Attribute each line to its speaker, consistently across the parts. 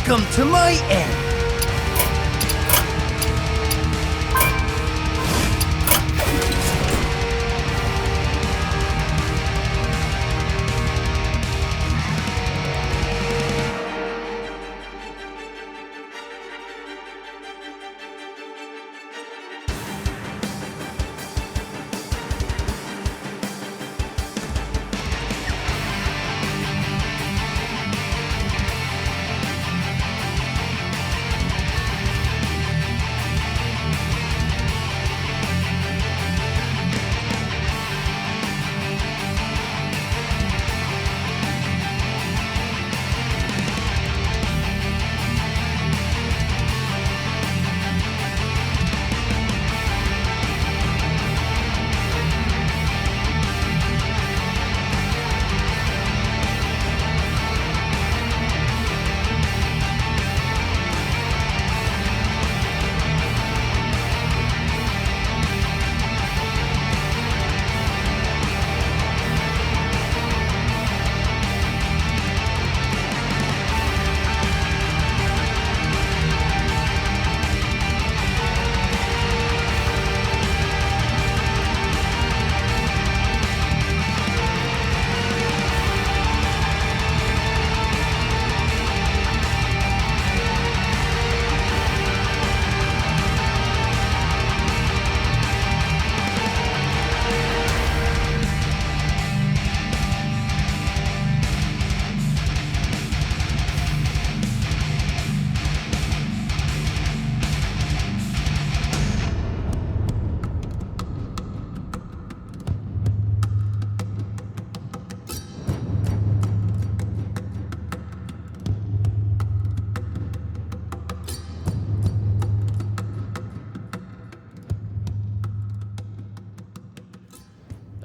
Speaker 1: Welcome to my end.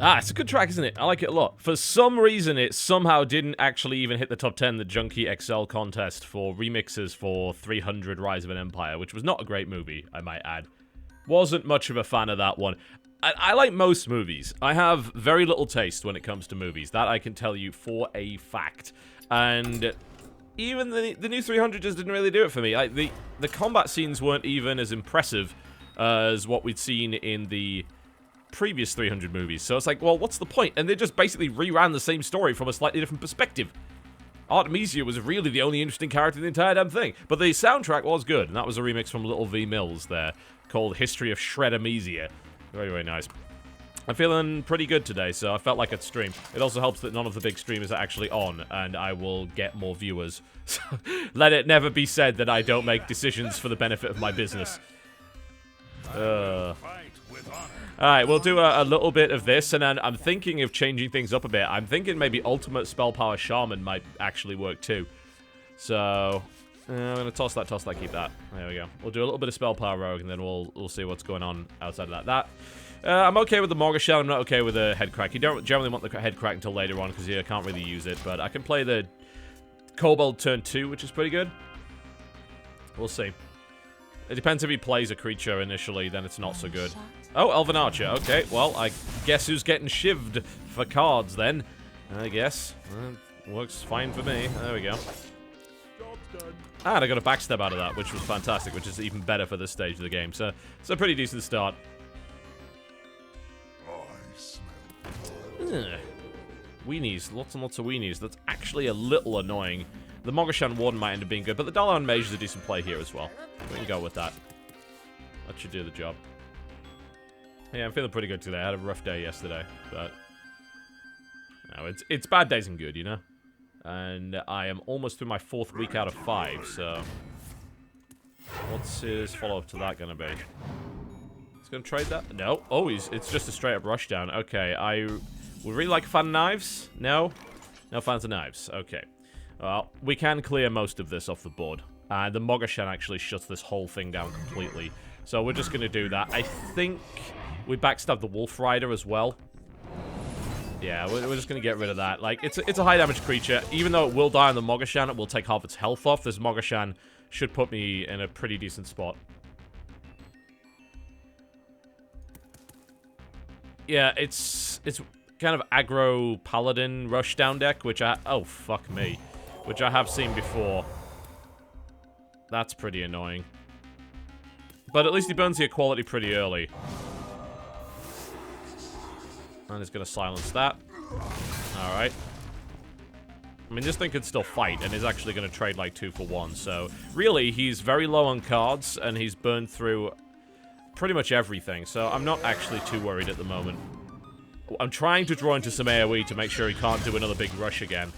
Speaker 2: Ah, it's a good track, isn't it? I like it a lot. For some reason, it somehow didn't actually even hit the top 10, the Junkie XL contest for remixes for 300 Rise of an Empire, which was not a great movie, I might add. Wasn't much of a fan of that one. I like most movies. I have very little taste when it comes to movies. That I can tell you for a fact. And even the new 300 just didn't really do it for me. Like, the combat scenes weren't even as impressive as what we'd seen in the previous 300 movies. So it's like, well, what's the point? And they just basically reran the same story from a slightly different perspective. Artemisia was really the only interesting character in the entire damn thing. But the soundtrack was good, and that was a remix from Little V Mills there, called History of Shredamisia. Very, very nice. I'm feeling pretty good today, so I felt like I'd stream. It also helps that none of the big streamers are actually on, and I will get more viewers. So let it never be said that I don't make decisions for the benefit of my business. Alright, we'll do a little bit of this, and then I'm thinking of changing things up a bit. I'm thinking maybe Ultimate Spell Power Shaman might actually work too. So, I'm going to toss that, keep that. There we go. We'll do a little bit of Spell Power Rogue, and then we'll see what's going on outside of that. I'm okay with the Morga Shell, I'm not okay with the Head Crack. You don't generally want the Head Crack until later on, because you can't really use it, but I can play the Kobold turn 2, which is pretty good. We'll see. It depends if he plays a creature initially, then it's not so good. Oh, Elven Archer. Okay, well, I guess who's getting shivved for cards then? I guess. Works fine for me. There we go. And I got a backstab out of that, which was fantastic, which is even better for this stage of the game. So, it's a pretty decent start. Weenies. Lots and lots of weenies. That's actually a little annoying. The Mogashan Warden might end up being good, but the Dalaran Mage is a decent play here as well. We can go with that. That should do the job. Yeah, I'm feeling pretty good today. I had a rough day yesterday, but... No, it's bad days and good, you know? And I am almost through my 4th week out of 5, so... What's his follow-up to that gonna be? He's gonna trade that? No. Oh, it's just a straight-up rushdown. Okay, I would really like fan knives. No? No fans of knives. Okay. Well, we can clear most of this off the board. The Mogashan actually shuts this whole thing down completely. So we're just going to do that. I think we backstab the Wolf Rider as well. Yeah, we're just going to get rid of that. Like, it's a high damage creature. Even though it will die on the Mogashan, it will take half its health off. This Mogashan should put me in a pretty decent spot. Yeah, it's kind of aggro Paladin rushdown deck, which oh, fuck me. Which I have seen before. That's pretty annoying. But at least he burns the equality pretty early. And he's going to silence that. Alright. I mean, this thing could still fight, and is actually going to trade like 2 for 1. So, really, he's very low on cards, and he's burned through pretty much everything. So, I'm not actually too worried at the moment. I'm trying to draw into some AoE to make sure he can't do another big rush again.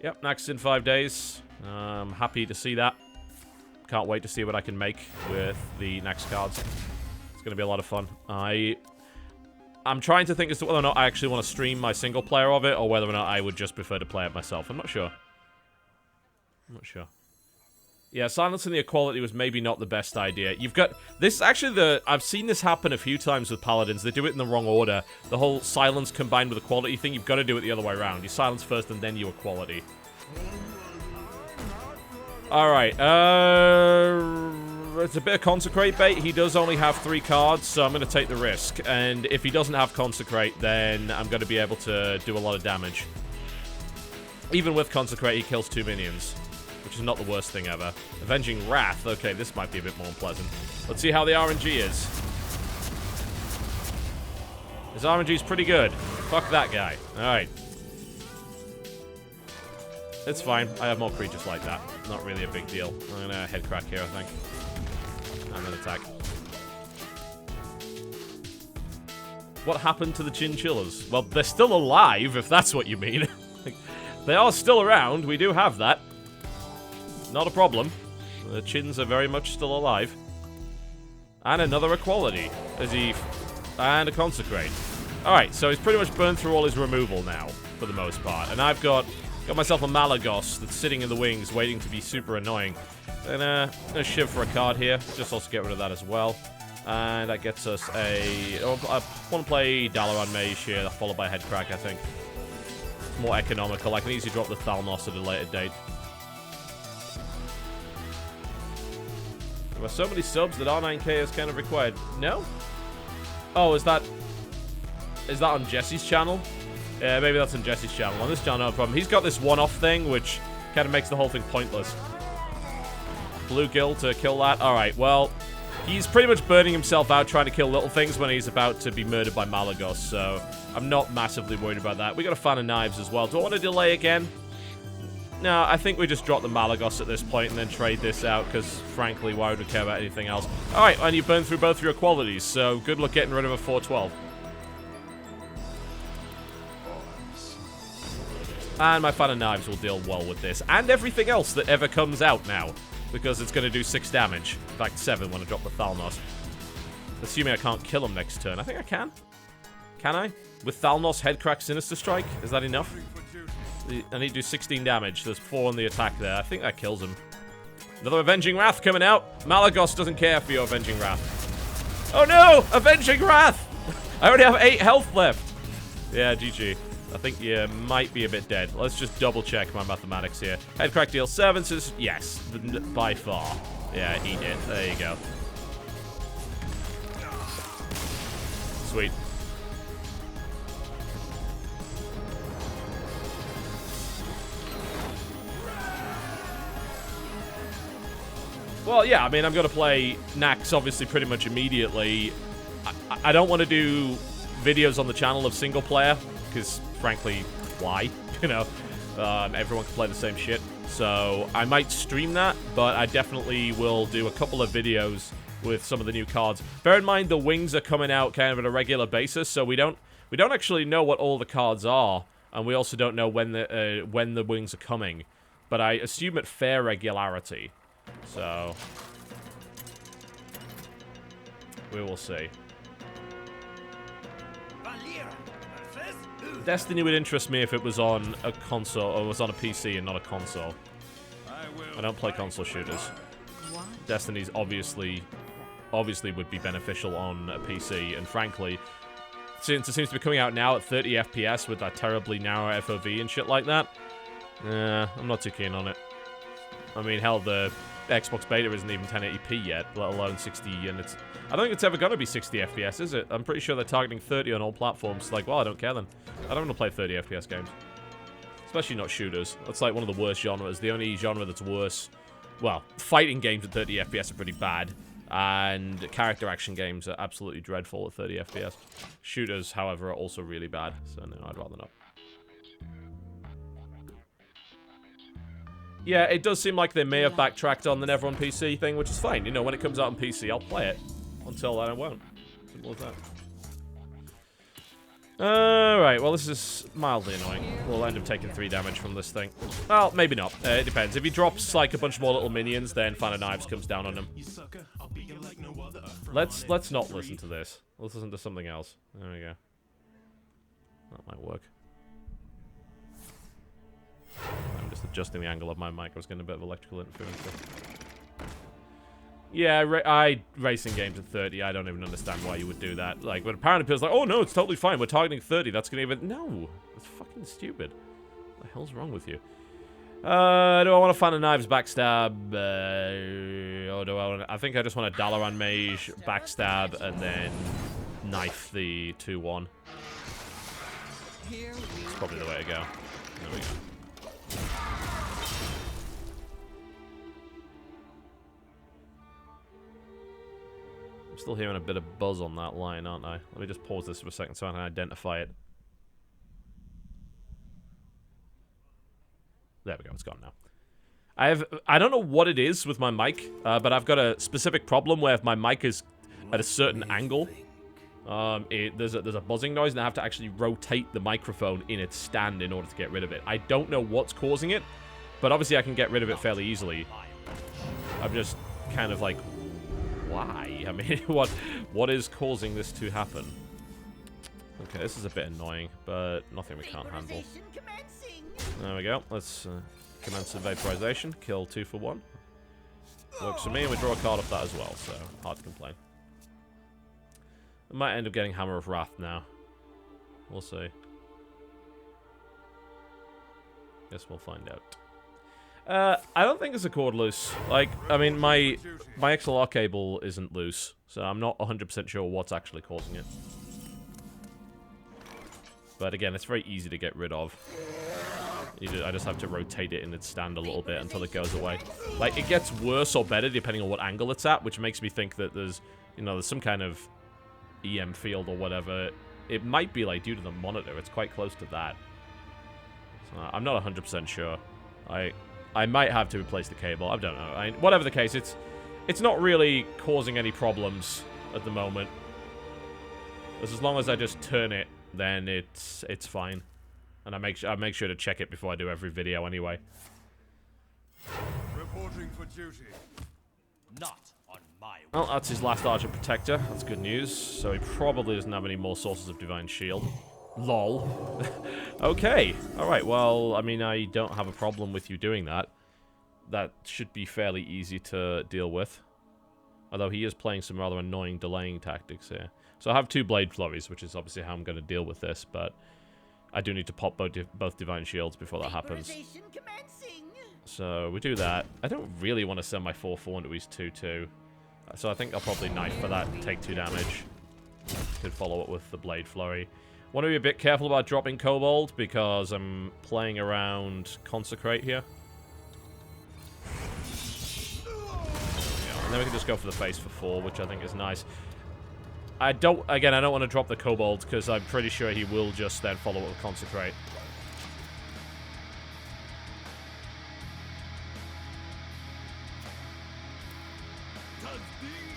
Speaker 2: Yep, next in 5 days. I'm happy to see that. Can't wait to see what I can make with the next cards. It's going to be a lot of fun. I'm trying to think as to whether or not I actually want to stream my single player of it, or whether or not I would just prefer to play it myself. I'm not sure. Yeah, silencing the equality was maybe not the best idea. You've got... This actually I've seen this happen a few times with Paladins. They do it in the wrong order. The whole silence combined with equality thing, you've got to do it the other way around. You silence first and then you equality. Alright, it's a bit of Consecrate bait. He does only have 3 cards, so I'm going to take the risk. And if he doesn't have Consecrate, then I'm going to be able to do a lot of damage. Even with Consecrate, he kills 2 minions. Which is not the worst thing ever. Avenging Wrath. Okay, this might be a bit more unpleasant. Let's see how the RNG is. His RNG is pretty good. Fuck that guy. Alright. It's fine. I have more creatures like that. Not really a big deal. I'm gonna head crack here, I think. And then attack. What happened to the chinchillas? Well, they're still alive, if that's what you mean. They are still around. We do have that. Not a problem. The chins are very much still alive. And another equality. And a Consecrate. Alright, so he's pretty much burned through all his removal now, for the most part. And I've got myself a Malagos that's sitting in the wings, waiting to be super annoying. And a Shiv for a card here. Just also get rid of that as well. And that gets us a... Oh, I want to play Dalaran Mage here, followed by Headcrack, I think. It's more economical. I can easily drop the Thalnos at a later date. There are so many subs that R9K is kind of required. No? Oh, is that on Jesse's channel? Yeah, maybe that's on Jesse's channel. On this channel, no problem. He's got this one-off thing, which kind of makes the whole thing pointless. Blue Gill to kill that. Alright, well... He's pretty much burning himself out trying to kill little things when he's about to be murdered by Malagos, so I'm not massively worried about that. We got a fan of knives as well. Do I want to delay again? No, I think we just drop the Malagos at this point and then trade this out, because frankly, why would we care about anything else? Alright, and you burned through both your qualities, so good luck getting rid of a 412. And my fan of knives will deal well with this, and everything else that ever comes out now. Because it's going to do 6 damage. In fact, 7 when I drop the Thalnos. Assuming I can't kill him next turn. I think I can. Can I? With Thalnos, Headcrack, Sinister Strike? Is that enough? I need to do 16 damage. There's 4 on the attack there. I think that kills him. Another Avenging Wrath coming out. Malagos doesn't care for your Avenging Wrath. Oh no! Avenging Wrath! I already have 8 health left. Yeah, GG. I think you might be a bit dead. Let's just double check my mathematics here. Headcrack deals 7, says yes, by far. Yeah, he did. There you go. Sweet. Well, yeah, I mean, I'm going to play Nax, obviously, pretty much immediately. I don't want to do videos on the channel of single player, because, frankly, why? You know, everyone can play the same shit. So, I might stream that, but I definitely will do a couple of videos with some of the new cards. Bear in mind, the wings are coming out kind of on a regular basis, so we don't actually know what all the cards are, and we also don't know when the wings are coming. But I assume at fair regularity. So, we will see. Destiny would interest me if it was on a console, or was on a PC and not a console. I don't play console shooters. Destiny's obviously would be beneficial on a PC, and frankly, since it seems to be coming out now at 30 FPS with that terribly narrow FOV and shit like that, I'm not too keen on it. I mean, hell, the Xbox beta isn't even 1080p yet, let alone 60, and I don't think it's ever going to be 60 FPS, is it? I'm pretty sure they're targeting 30 on all platforms. Like, well, I don't care then. I don't want to play 30 FPS games. Especially not shooters. That's like one of the worst genres. The only genre that's worse... Well, fighting games at 30 FPS are pretty bad. And character action games are absolutely dreadful at 30 FPS. Shooters, however, are also really bad. So, no, I'd rather not. Yeah, it does seem like they may have backtracked on the never on PC thing, which is fine. You know, when it comes out on PC, I'll play it. Until then, I won't. Simple as that. Alright, well, this is mildly annoying. We'll end up taking 3 damage from this thing. Well, maybe not. It depends. If he drops, like, a bunch more little minions, then Fan of Knives comes down on him. Let's not listen to this. Let's listen to something else. There we go. That might work. I'm just adjusting the angle of my mic. I was getting a bit of electrical interference there. Yeah, racing games at 30, I don't even understand why you would do that. Like, but apparently people's like, oh no, it's totally fine, we're targeting 30, that's gonna even... No, that's fucking stupid. What the hell's wrong with you? Do I want to Fan of Knives backstab? Or do I want to... I think I just want a Dalaran Mage backstab and then knife the 2-1. It's probably the way to go. There we go. I'm still hearing a bit of buzz on that line, aren't I? Let me just pause this for a second so I can identify it. There we go, it's gone now. I don't know what it is with my mic, but I've got a specific problem where if my mic is at a certain angle, there's a buzzing noise, and I have to actually rotate the microphone in its stand in order to get rid of it. I don't know what's causing it, but obviously I can get rid of it fairly easily. I'm just kind of like, why? I mean, what is causing this to happen? Okay, this is a bit annoying, but nothing we can't handle. There we go. Let's commence the vaporization. Kill 2 for 1. Works for me, and we draw a card off that as well, so hard to complain. I might end up getting Hammer of Wrath now. We'll see. Guess we'll find out. I don't think it's a cord loose. Like, I mean, my XLR cable isn't loose, so I'm not 100% sure what's actually causing it. But again, it's very easy to get rid of. I just have to rotate it in its stand a little bit until it goes away. Like, it gets worse or better depending on what angle it's at, which makes me think that there's, you know, there's some kind of EM field or whatever. It might be, like, due to the monitor. It's quite close to that. So I'm not 100% sure. I might have to replace the cable. I don't know. Whatever the case, it's not really causing any problems at the moment. As long as I just turn it, then it's fine. And I make sure to check it before I do every video anyway.
Speaker 3: Reporting for duty.
Speaker 1: Not on my.
Speaker 2: Well, that's his last Archer Protector. That's good news. So he probably doesn't have any more sources of Divine Shield. Lol. Okay. Alright, well, I mean, I don't have a problem with you doing that. That should be fairly easy to deal with. Although he is playing some rather annoying delaying tactics here. So I have 2 Blade Flurries, which is obviously how I'm going to deal with this, but I do need to pop both Divine Shields before that happens. So we do that. I don't really want to send my 4-4 into his 2-2. So I think I'll probably knife for that and take 2 damage. Could follow it with the Blade Flurry. Want to be a bit careful about dropping Kobold because I'm playing around Consecrate here. And then we can just go for the face for 4, which I think is nice. I don't want to drop the Kobold because I'm pretty sure he will just then follow it with Consecrate.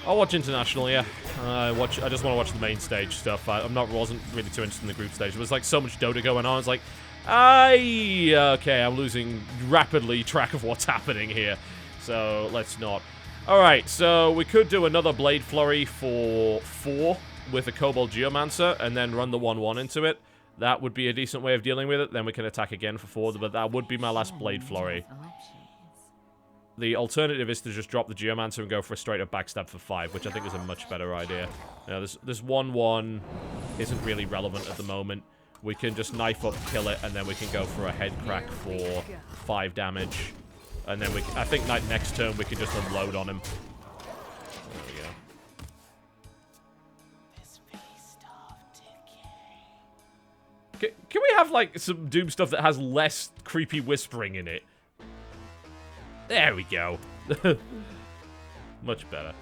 Speaker 2: I'll watch International, yeah. I just want to watch the main stage stuff. Wasn't really too interested in the group stage. There was like so much Dota going on. I was like, okay, I'm losing rapidly track of what's happening here. So let's not. Alright, so we could do another Blade Flurry for 4 with a Kobold Geomancer and then run the 1-1 into it. That would be a decent way of dealing with it. Then we can attack again for 4, but that would be my last Blade Flurry. The alternative is to just drop the Geomancer and go for a straight-up backstab for 5, which I think is a much better idea. You know, this 1-1 isn't really relevant at the moment. We can just knife up, kill it, and then we can go for a head crack for 5 damage. And then I think next turn we can just unload on him. There we go. Can we have, like, some Doom stuff that has less creepy whispering in it? There we go. Much better.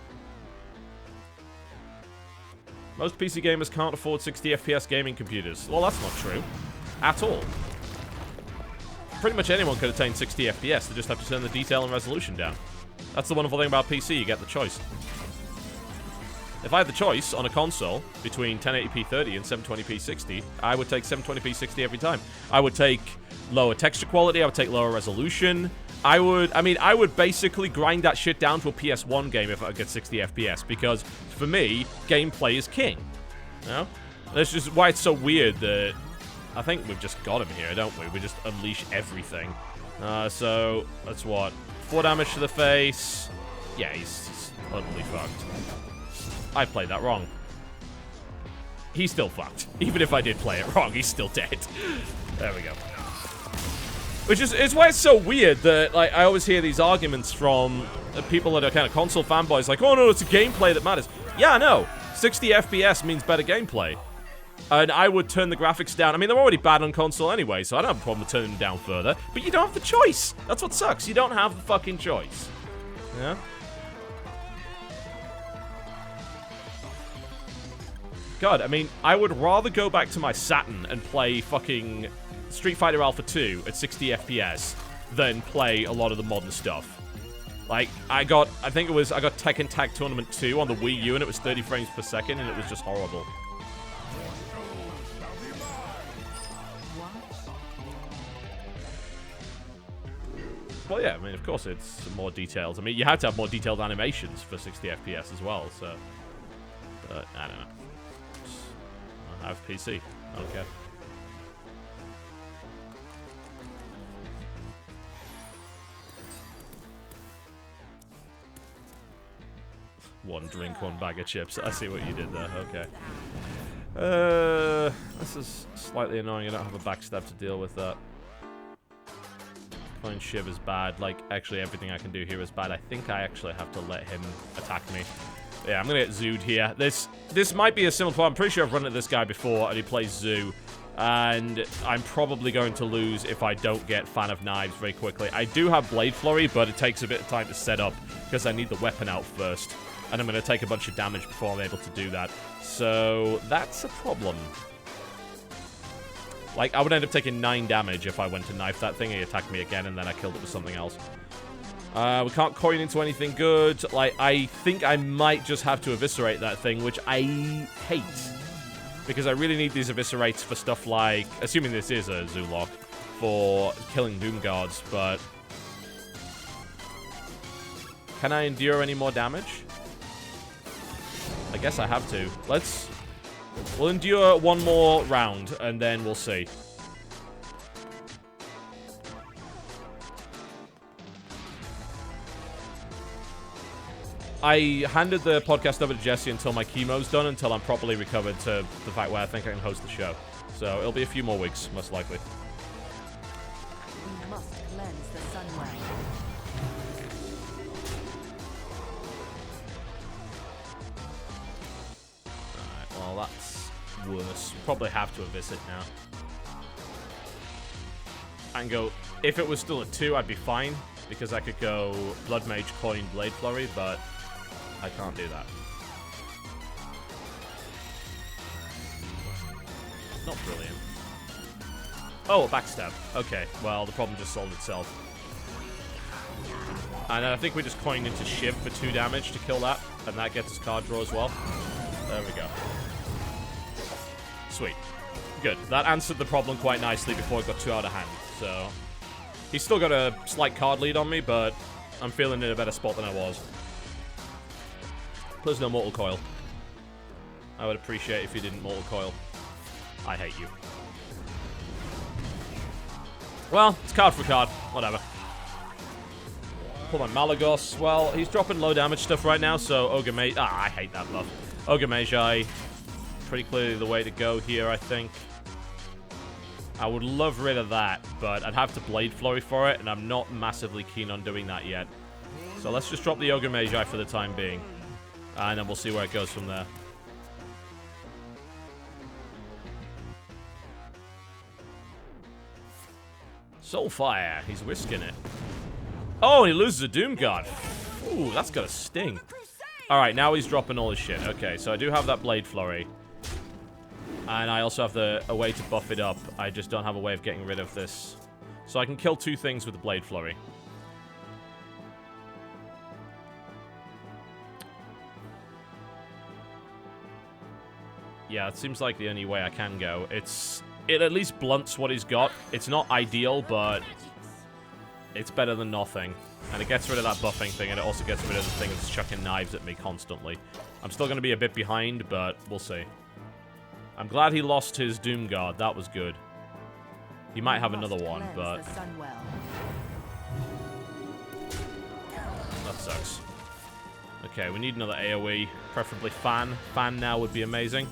Speaker 2: Most PC gamers can't afford 60 FPS gaming computers. Well, that's not true. At all. Pretty much anyone could attain 60 FPS. They just have to turn the detail and resolution down. That's the wonderful thing about PC. You get the choice. If I had the choice on a console between 1080p 30 and 720p 60, I would take 720p 60 every time. I would take lower texture quality. I would take lower resolution. I would basically grind that shit down to a PS1 game if I get 60 FPS, because for me, gameplay is king. You know? That's just why it's so weird that I think we've just got him here, don't we? We just unleash everything. So that's what? 4 damage to the face. Yeah, he's utterly fucked. I played that wrong. He's still fucked. Even if I did play it wrong, he's still dead. There we go. Which is why it's so weird that, like, I always hear these arguments from people that are kind of console fanboys, like, oh no, it's a gameplay that matters. Yeah, I know. 60 FPS means better gameplay. And I would turn the graphics down. I mean, they're already bad on console anyway, so I don't have a problem with turning them down further. But you don't have the choice. That's what sucks. You don't have the fucking choice. Yeah? God, I mean, I would rather go back to my Saturn and play fucking Street Fighter Alpha 2 at 60 FPS than play a lot of the modern stuff. Like, I got Tekken Tag Tournament 2 on the Wii U, and it was 30 frames per second, and it was just horrible. Well, yeah, I mean, of course it's more detailed. I mean, you have to have more detailed animations for 60 FPS as well, so... But, I don't know. I have PC. I don't care. One drink, one bag of chips. I see what you did there. Okay. This is slightly annoying. I don't have a backstab to deal with that. Coin Shiv is bad. Like, actually, everything I can do here is bad. I think I actually have to let him attack me. Yeah, I'm gonna get Zoo'd here. This might be a similar play. I'm pretty sure I've run at this guy before, and he plays Zoo. And I'm probably going to lose if I don't get Fan of Knives very quickly. I do have Blade Flurry, but it takes a bit of time to set up, because I need the weapon out first. And I'm going to take a bunch of damage before I'm able to do that. So, that's a problem. Like, I would end up taking 9 damage if I went to knife that thing. He attacked me again, and then I killed it with something else. We can't coin into anything good. Like, I think I might just have to eviscerate that thing, which I hate. Because I really need these eviscerates for stuff like... Assuming this is a Zoolock, for killing Doom Guards, but... Can I endure any more damage? I guess I have to. We'll endure one more round, and then we'll see. I handed the podcast over to Jesse until my chemo's done, until I'm properly recovered to the fact where I think I can host the show. So it'll be a few more weeks, most likely.
Speaker 3: We must cleanse the Sunwell.
Speaker 2: Alright, well that's worse. Probably have to eviscerate now. And go... If it was still a 2, I'd be fine, because I could go Blood Mage, Coin, Blade Flurry, but... I can't do that. Not brilliant. Oh, a backstab. Okay, well, the problem just solved itself. And then I think we just coined into Shiv for 2 damage to kill that, and that gets us card draw as well. There we go. Sweet. Good. That answered the problem quite nicely before it got too out of hand, so... He's still got a slight card lead on me, but I'm feeling in a better spot than I was. Plus no Mortal Coil. I would appreciate if you didn't Mortal Coil. I hate you. Well, it's card for card. Whatever. Pull my Malagos. Well, he's dropping low damage stuff right now, so Ogre Mage... Ah, I hate that buff. Ogre Magi. Pretty clearly the way to go here, I think. I would love rid of that, but I'd have to Blade Flurry for it, and I'm not massively keen on doing that yet. So let's just drop the Ogre Magi for the time being. And then we'll see where it goes from there. Soulfire. He's whisking it. Oh, he loses a Doom Guard. Ooh, that's got a sting. Alright, now he's dropping all his shit. Okay, so I do have that Blade Flurry. And I also have a way to buff it up. I just don't have a way of getting rid of this. So I can kill 2 things with the Blade Flurry. Yeah, it seems like the only way I can go. It at least blunts what he's got. It's not ideal, but it's better than nothing. And it gets rid of that buffing thing, and it also gets rid of the thing that's chucking knives at me constantly. I'm still going to be a bit behind, but we'll see. I'm glad he lost his Doom Guard. That was good. He might have another one, but... That sucks. Okay, we need another AoE, preferably Fan. Fan now would be amazing.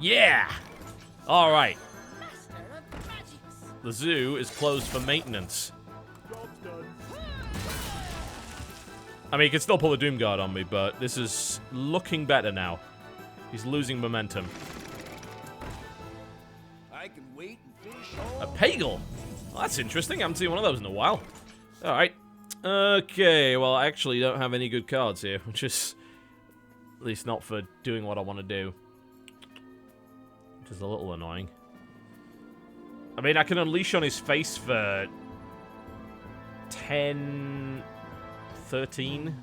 Speaker 2: Yeah! Alright. The zoo is closed for maintenance. I mean, he can still pull a Doom Guard on me, but this is looking better now. He's losing momentum.
Speaker 1: I can wait and finish
Speaker 2: A Pagel! Well, that's interesting. I haven't seen one of those in a while. Alright. Okay, well, I actually don't have any good cards here, which is... At least not for doing what I want to do. Which is a little annoying. I mean, I can Unleash on his face for... 10... 13?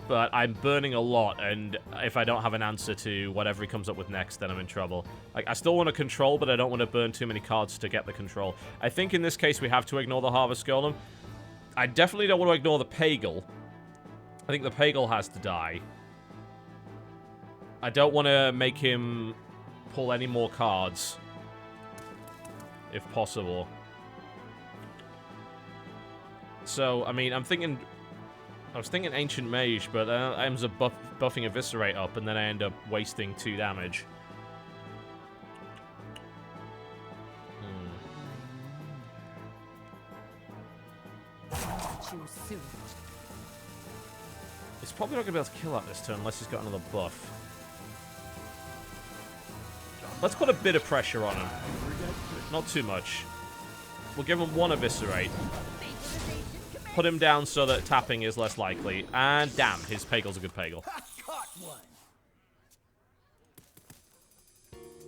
Speaker 2: But I'm burning a lot, and if I don't have an answer to whatever he comes up with next, then I'm in trouble. Like, I still want to control, but I don't want to burn too many cards to get the control. I think in this case we have to ignore the Harvest Golem. I definitely don't want to ignore the Pagel. I think the Pagel has to die. I don't want to make him pull any more cards. If possible. So, I mean, I'm thinking... I was thinking Ancient Mage, but I ends up buffing Eviscerate up, and then I end up wasting 2 damage. He's probably not going to be able to kill that this turn unless he's got another buff. Let's put a bit of pressure on him. Not too much. We'll give him 1 Eviscerate. Put him down so that tapping is less likely. And damn, his Pagel's a good Pagel.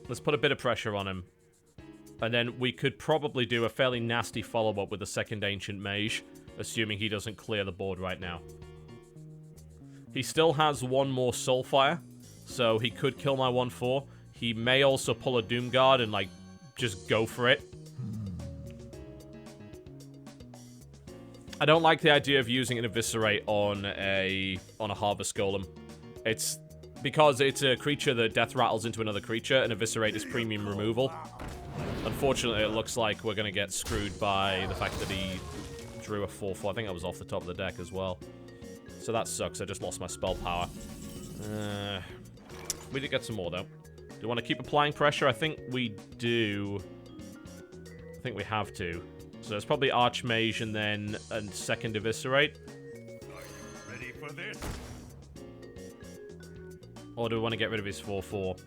Speaker 2: Let's put a bit of pressure on him. And then we could probably do a fairly nasty follow-up with the second Ancient Mage, assuming he doesn't clear the board right now. He still has 1 more Soulfire, so he could kill my 1/4. He may also pull a Doomguard and, like, just go for it. I don't like the idea of using an Eviscerate on a Harvest Golem. It's because it's a creature that death rattles into another creature, and Eviscerate is premium removal. Unfortunately, it looks like we're going to get screwed by the fact that he drew a 4/4. I think that was off the top of the deck as well. So that sucks. I just lost my spell power. We did get some more, though. Do you want to keep applying pressure? I think we do. I think we have to. So it's probably Archmage and then a second Eviscerate.
Speaker 1: Ready for this?
Speaker 2: Or do we want to get rid of his 4/4?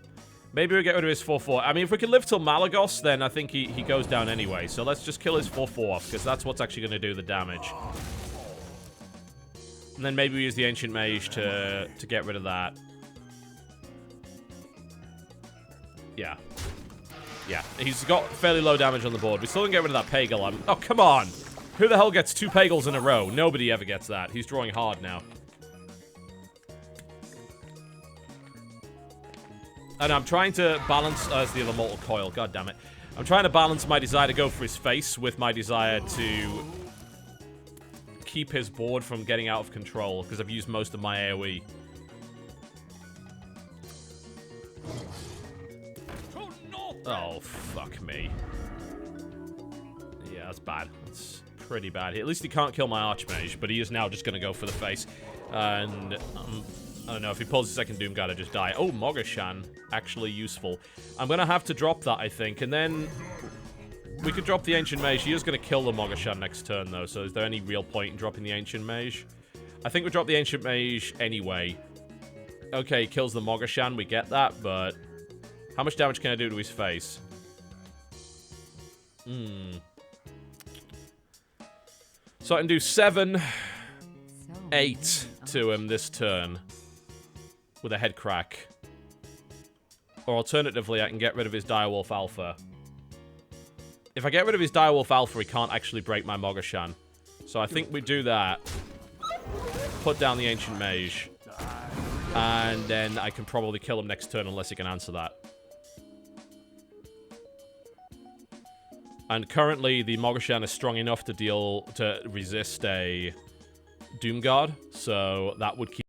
Speaker 2: Maybe we get rid of his 4/4. I mean, if we can live till Malagos, then I think he goes down anyway. So let's just kill his 4/4 off, because that's what's actually going to do the damage. And then maybe we use the Ancient Mage to get rid of that. Yeah. Yeah, he's got fairly low damage on the board. We still don't get rid of that Pagel. Oh, come on! Who the hell gets 2 Pagels in a row? Nobody ever gets that. He's drawing hard now. And I'm trying to balance... as the other Mortal Coil, god damn it. I'm trying to balance my desire to go for his face with my desire to keep his board from getting out of control, because I've used most of my AoE. Oh, fuck me. Yeah, that's bad. That's pretty bad. At least he can't kill my Archmage, but he is now just going to go for the face. And I don't know, if he pulls the second Doomguard, I just die. Oh, Mogashan. Actually useful. I'm going to have to drop that, I think. And then we could drop the Ancient Mage. He is going to kill the Mogashan next turn, though. So is there any real point in dropping the Ancient Mage? I think we drop the Ancient Mage anyway. Okay, kills the Mogashan. We get that, but... how much damage can I do to his face? So I can do 7, 8 to him this turn with a head crack. Or alternatively, I can get rid of his Direwolf Alpha. If I get rid of his Direwolf Alpha, he can't actually break my Mogashan. So I think we do that. Put down the Ancient Mage. And then I can probably kill him next turn unless he can answer that. And currently, the Mogashan is strong enough to resist a Doomguard, so that would keep